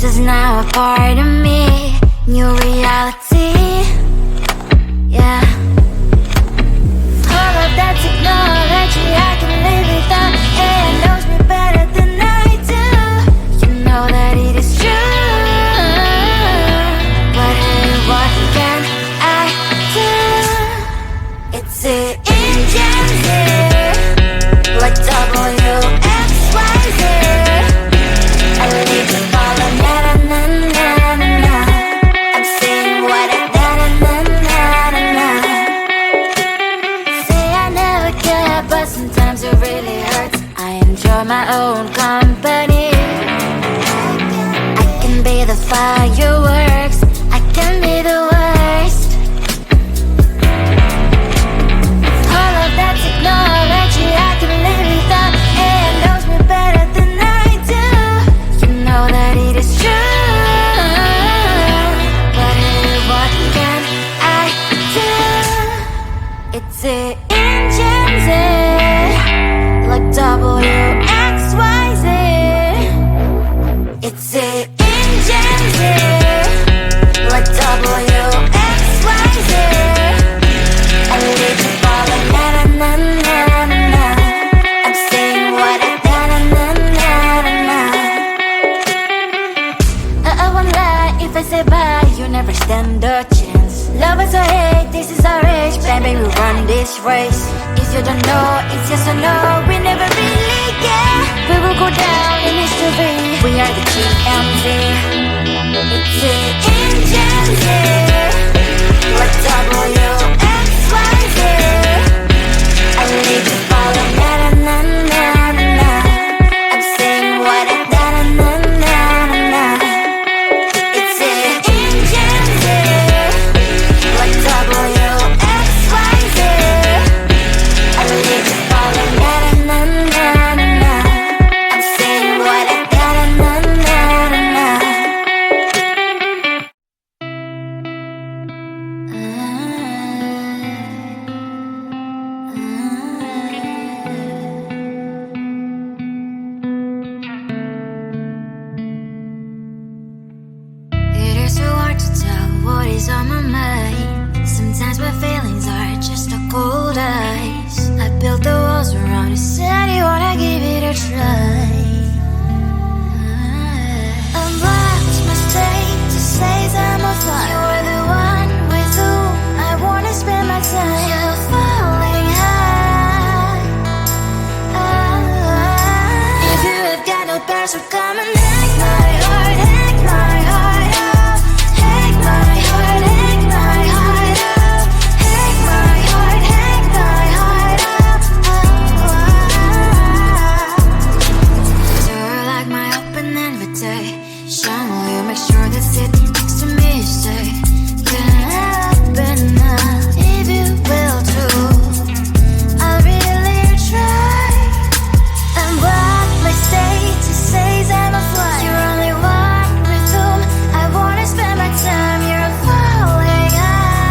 is now a part of me. New reality, yeah. All of that technology I can live without. It knows me better than I do. You know that it is true. But hey, what can I do? It's the engines here, like WXYZ. I need to follow, na-na-na-na-na-na. I'm saying what I na-na-na-na-na. Say I never care, but sometimes it really hurts. I enjoy my own company. I can be the fireworks, I can be the worst. All of that technology I can live without. It knows me better than I do. You know that it is true. But hey, what can I do? It's the engines, like WXYZ. It's the engines, like WXYZ. I need to follow, na-na-na-na-na-na. I'm saying what I na-na-na-na-na. I won't lie if I say bye, you never stand a chance. Love is or hate, this is our age. Baby, we run this race. If you don't know, it's yes or no. We never really get. We will go down in history. We are the GMZ. It's the engines, like WXYZ. I need to follow, na-na-na-na-na-na. I'm saying what I na-na-na-na-na. It's the engines, like WXYZ. I need to follow, na-na-na-na-na-na. I'm saying what I na-na-na-na-na. It is so hard to tell what is on my mind. Sometimes my feelings are just a cold ice. I built the walls around the city, wanna give it a try. Unlocked my state to say I'm a fly. You're the one with whom I wanna spend my time. You're falling high. If you have got no bears, so come and hack my heart, hack my heart up. Hack my heart, hack my heart up. Hack my heart, hack my heart up. You're like my open invitation. Will you make sure that sitting next to me is safe? Can happen now, if you will too. I'll really try. And what my status says I'm a fly. You're only one with whom I wanna spend my time. You're falling high.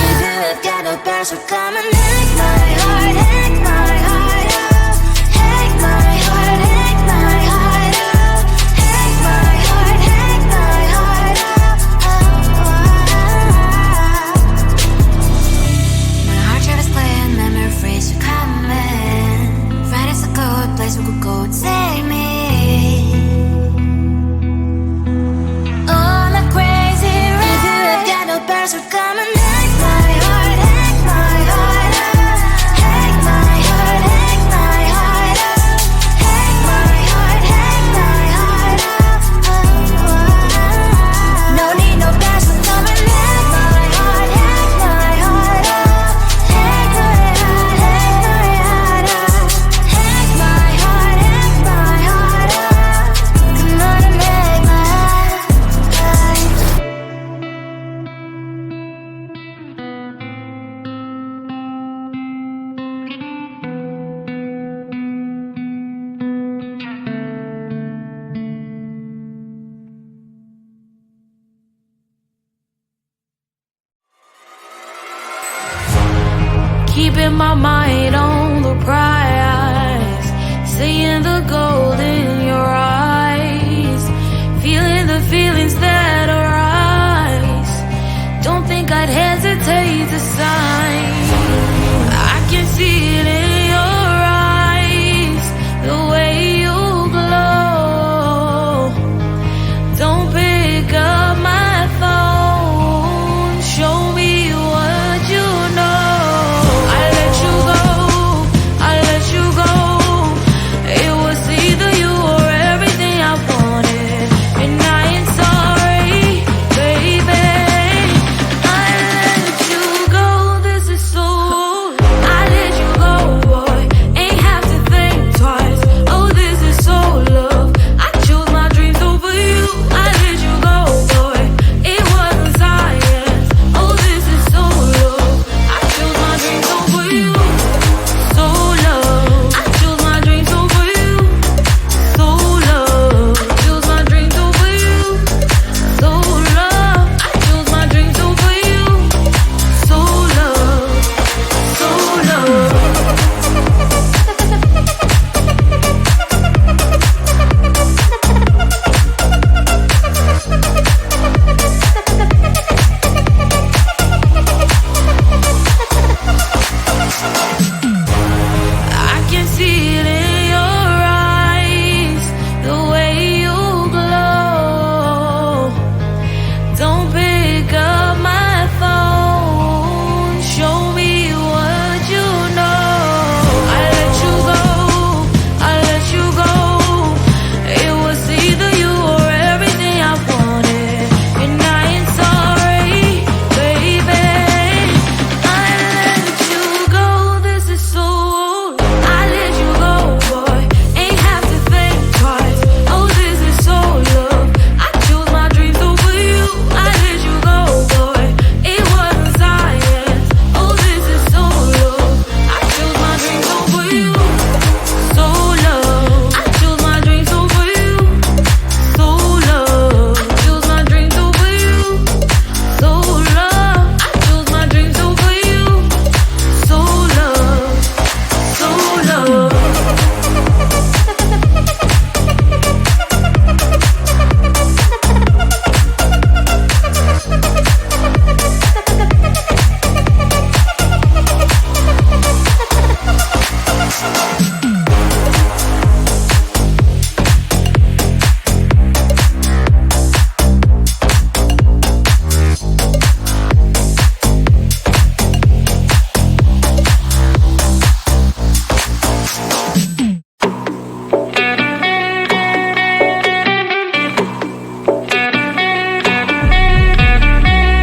If you have got no bears, so come and hack my heart, hack my heart up. Hack my heart, hack my heart up. Hack my heart, hack my heart up. My heart travels playing memories are coming. Right as a good place we could go and take me. On a crazy ride. If you have got no bears, so come and hack my heart, hack my heart up. Hack my heart, hack my heart up. Hack my heart, hack my heart up. No need no bears, so come and hack my heart, hack my heart up. Hack my heart, hack my heart up. Hack my heart, hack my heart up. Come on and make my heart. Keeping my mind on the prize, seeing the gold in time. I can see it in your eyes, the way you glow. Don't pick up my phone, show me what you know. I let you go, I let you go. It was either you or everything I wanted, and I ain't sorry, baby. I let you go, this is so. I let you go, boy, ain't have to think twice. Oh, this is so love. I chose my dreams over you. I let you go, boy, it wasn't science. Oh, this is so love. I chose my dreams over you. So love. I chose my dreams over you. So love. Chose my dreams over you. So love. I chose my dreams over you. So love. So love. I can see it in your eyes, the way you glow. Don't pick up my phone, show me what you know. I let you go, I let you go. It was either you or everything I wanted, and I ain't sorry, baby. I let you go, this is so. I let you go, boy, ain't have to think twice. Oh, this is so love. I chose my dreams over you. I let you go, boy, it wasn't science. Oh, this is so love. I chose my dreams over you. So love. I chose my dreams over you. So love. Chose my dreams over you. So love. I chose my dreams over you. So love. So love.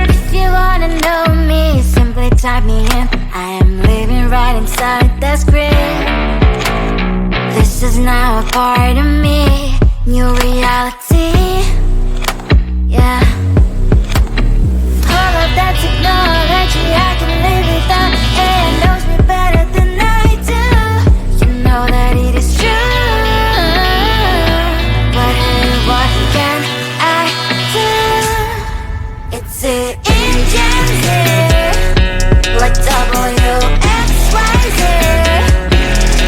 If you wanna know me, simply type me in. I am living right inside the screen. This is now a part of me, new reality. Yeah. All of that technology I can live without. It knows me better than I do. You know that it is true. But hey, what can I do? It's the engines here, like WXYZ.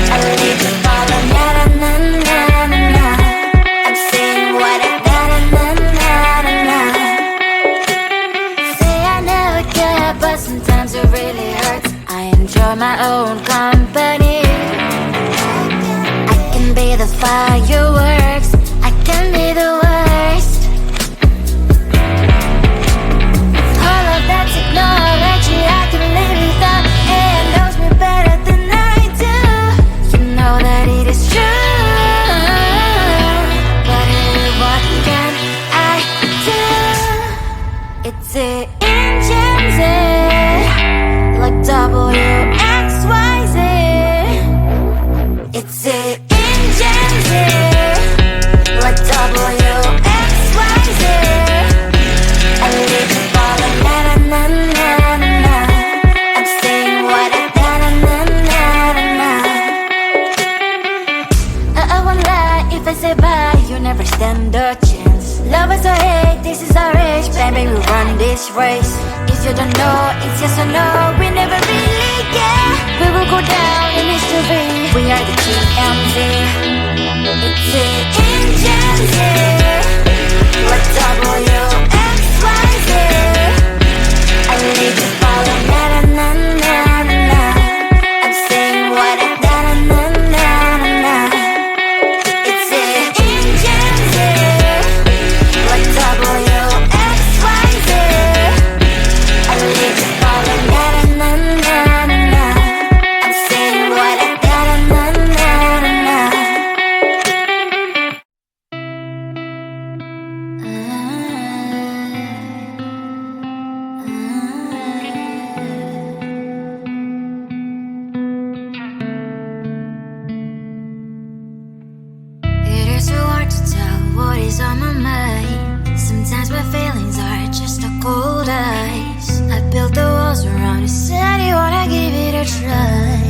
I need to follow, na na na na na na. I'm saying what I na na na na na na. Say I never care, but sometimes it really hurts. I enjoy my own company. I can be the fireworks, I can be the worst. All of that technology I can live without. It knows me better than I do. You know that it is true. But hey, what can I do? It's the engines, like WXYZ. It's the engines, like WXYZ. I live to follow, na na na na na na. I'm saying what I na na na na na na. I won't lie if I say bye, you never stand a chance. Love is or hate, this is our age, baby, we run this race. If you don't know, it's yes or no, we never really care. We will go down in history, we are the TMZ. It's the engines here, like WXYZ. I need to follow, na na na what is on my mind. Sometimes my feelings are just a cold ice. I built the walls around the city, wanna give it a try.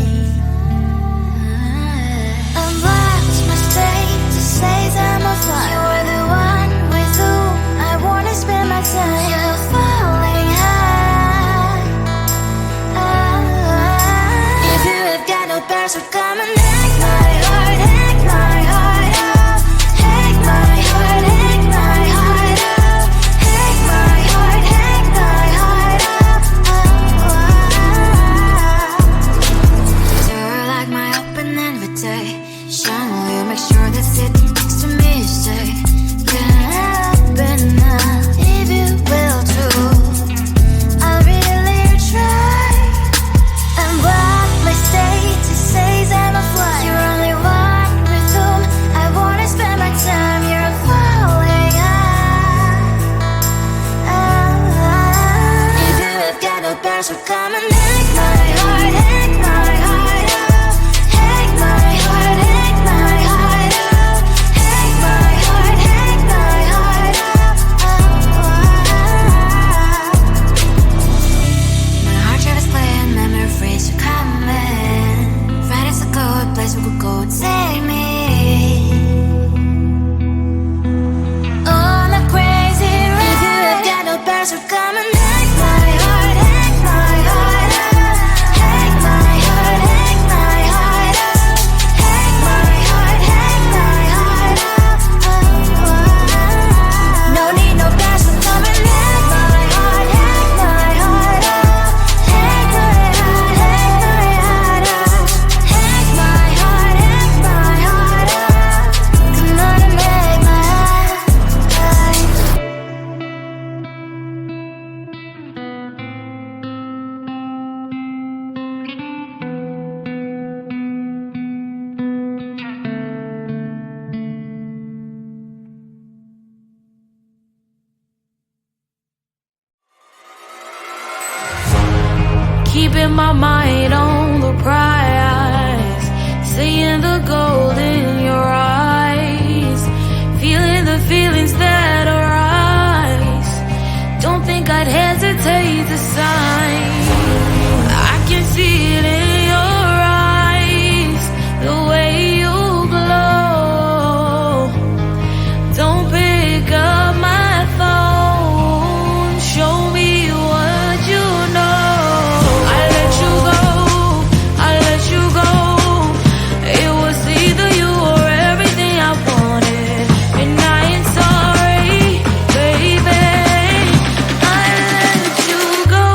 Unlocked my state to say I'm a fly. You're the one with whom I wanna spend my time. You're falling high. If you have got no bears, so come and hack my heart, hack my heart out. Hack my heart, hack my heart out. Hack my heart, hack my heart out. You're like my open invitation. Will you make sure that sitting next to me is safe? Can open up if you will too. I'll really try. And what my state to say I'm a fly. You're only one with whom I wanna spend my time. You're falling high. If you have got no bears, so come and hack my heart, hack my heart out. Hack my heart, hack my heart out. Hack my heart, hack my heart out. My heart travels clear, memories are coming. Right is a good place we could go and take me. On a crazy ride. If you have got no bears, so come and hack my heart, hack my heart out. Hack my heart, hack my heart out. Hack my heart, hack my heart out. No need no bears, so come and hack my heart, hack my heart out. Hack my heart, hack my heart out. Hack my heart, hack my heart out. Come on and make my heart. Keeping my mind on the prize, seeing the gold in your eyes, feeling the feelings that arise. Don't think I'd hesitate to sign. I can see it in your eyes, the way you glow. Don't pick up my phone, show me what you know. I let you go, I let you go. It was either you or everything I wanted, and I ain't sorry, baby. I let you go.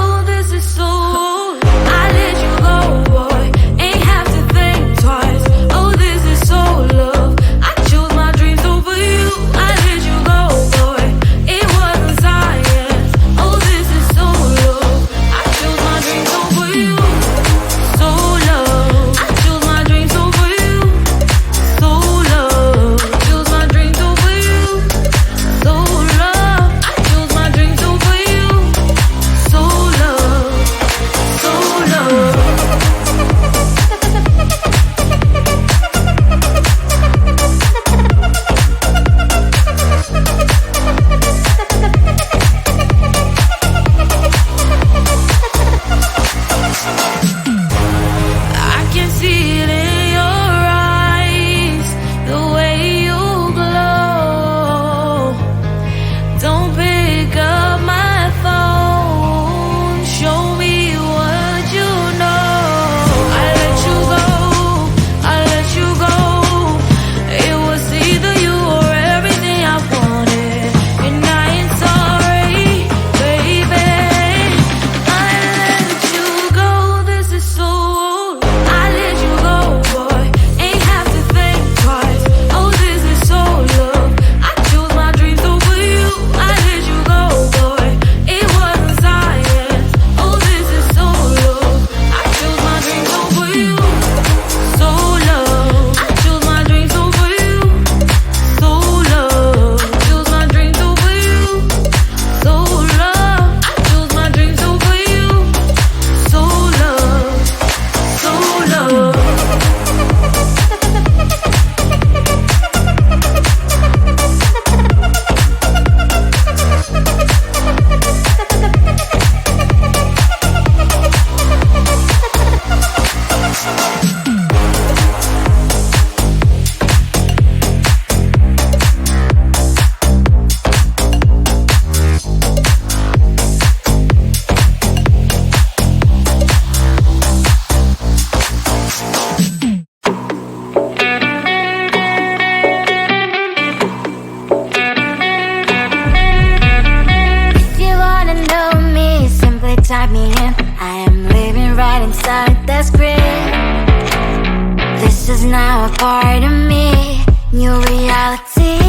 is now a part of me. New reality,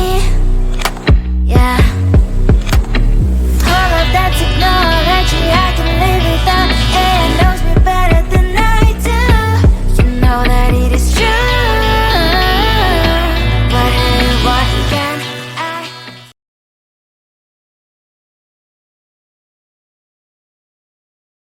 yeah.